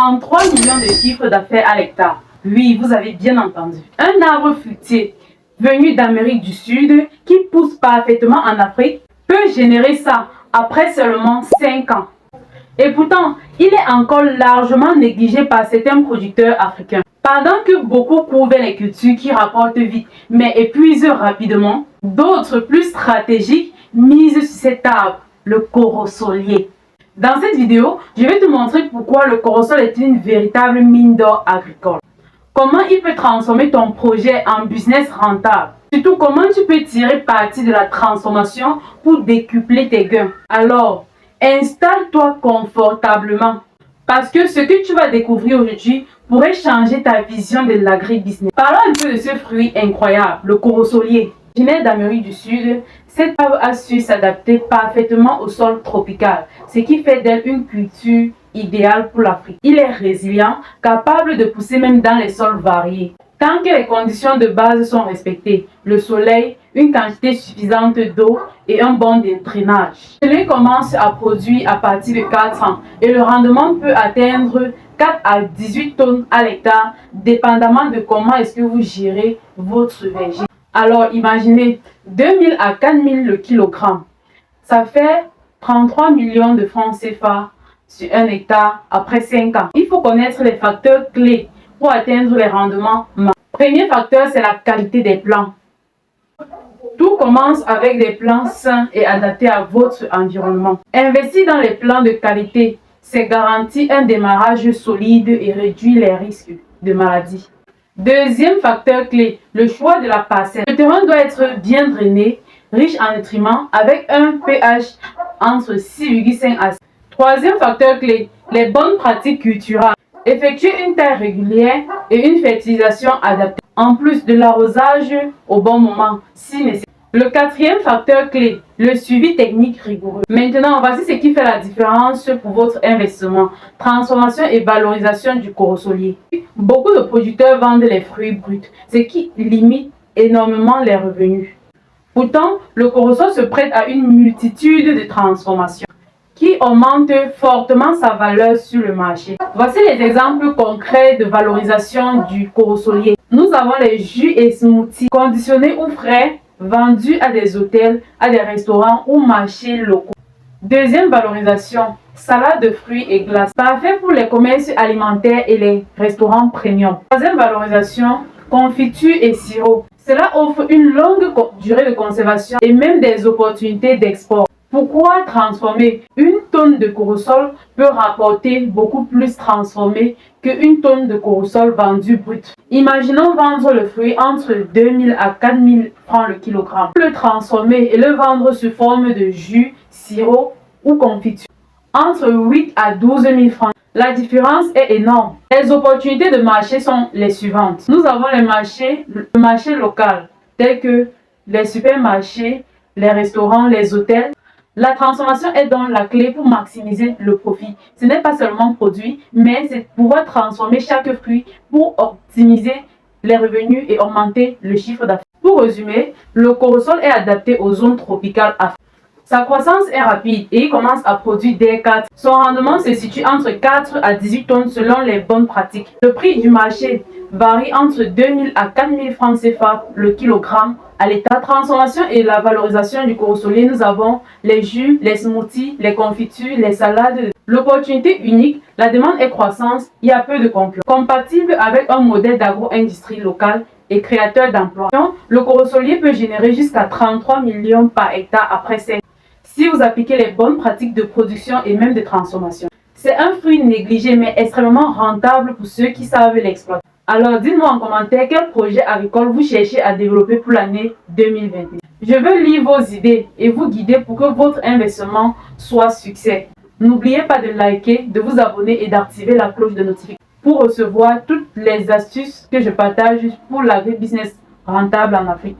33 millions de chiffres d'affaires à l'hectare. Oui, vous avez bien entendu. Un arbre fruitier venu d'Amérique du Sud qui pousse parfaitement en Afrique peut générer ça après seulement 5 ans. Et pourtant, il est encore largement négligé par certains producteurs africains. Pendant que beaucoup courent vers les cultures qui rapportent vite mais épuisent rapidement, d'autres plus stratégiques misent sur cet arbre, le corosolier. Dans cette vidéo, je vais te montrer pourquoi le corosol est une véritable mine d'or agricole. Comment il peut transformer ton projet en business rentable. Surtout comment tu peux tirer parti de la transformation pour décupler tes gains. Alors, installe-toi confortablement. Parce que ce que tu vas découvrir aujourd'hui pourrait changer ta vision de l'agribusiness. Parlons un peu de ce fruit incroyable, le corosolier. Originaire d'Amérique du Sud, cette arbre a su s'adapter parfaitement au sol tropical, ce qui fait d'elle une culture idéale pour l'Afrique. Il est résilient, capable de pousser même dans les sols variés. Tant que les conditions de base sont respectées, le soleil, une quantité suffisante d'eau et un bon drainage. Celui commence à produire à partir de 4 ans et le rendement peut atteindre 4 à 18 tonnes à l'hectare, dépendamment de comment est-ce que vous gérez votre verger. Alors imaginez 2000 à 4000 le kilogramme. Ça fait 33 millions de francs CFA sur un hectare après 5 ans. Il faut connaître les facteurs clés pour atteindre les rendements. Premier facteur, c'est la qualité des plants. Tout commence avec des plants sains et adaptés à votre environnement. Investir dans les plants de qualité, c'est garantir un démarrage solide et réduire les risques de maladies. Deuxième facteur clé, le choix de la parcelle. Le terrain doit être bien drainé, riche en nutriments, avec un pH entre 6,5 à 6. Troisième facteur clé, les bonnes pratiques culturales. Effectuer une taille régulière et une fertilisation adaptée, en plus de l'arrosage au bon moment, si nécessaire. Le quatrième facteur clé, le suivi technique rigoureux. Maintenant, voici ce qui fait la différence pour votre investissement. Transformation et valorisation du corosolier. Beaucoup de producteurs vendent les fruits bruts, ce qui limite énormément les revenus. Pourtant, le corosol se prête à une multitude de transformations qui augmente fortement sa valeur sur le marché. Voici les exemples concrets de valorisation du corosolier. Nous avons les jus et smoothies conditionnés ou frais, vendus à des hôtels, à des restaurants ou marchés locaux. Deuxième valorisation, salade de fruits et glaces, parfait pour les commerces alimentaires et les restaurants premium. Troisième valorisation, confiture et sirop. Cela offre une longue durée de conservation et même des opportunités d'export. Pourquoi transformer? Une tonne de corosol peut rapporter beaucoup plus transformé qu'une tonne de corosol vendu brut. Imaginons vendre le fruit entre 2000 à 4000 francs le kilogramme. Le transformer et le vendre sous forme de jus, sirop ou confiture. Entre 8 à 12 000 francs. La différence est énorme. Les opportunités de marché sont les suivantes. Nous avons le marché local, tels que les supermarchés, les restaurants, les hôtels. La transformation est donc la clé pour maximiser le profit. Ce n'est pas seulement produire, mais c'est pouvoir transformer chaque fruit pour optimiser les revenus et augmenter le chiffre d'affaires. Pour résumer, le corosol est adapté aux zones tropicales africaines. Sa croissance est rapide et il commence à produire dès 4. Son rendement se situe entre 4 à 18 tonnes selon les bonnes pratiques. Le prix du marché varie entre 2000 à 4000 francs CFA le kilogramme à l'état. La transformation et la valorisation du corosolier, nous avons les jus, les smoothies, les confitures, les salades. L'opportunité unique, la demande est croissante, il y a peu de concurrence. Compatible avec un modèle d'agro-industrie locale et créateur d'emplois. Le corosolier peut générer jusqu'à 33 millions par hectare après 5 ans. Si vous appliquez les bonnes pratiques de production et même de transformation. C'est un fruit négligé mais extrêmement rentable pour ceux qui savent l'exploiter. Alors dites-moi en commentaire quel projet agricole vous cherchez à développer pour l'année 2021. Je veux lire vos idées et vous guider pour que votre investissement soit succès. N'oubliez pas de liker, de vous abonner et d'activer la cloche de notification pour recevoir toutes les astuces que je partage pour l'agribusiness rentable en Afrique.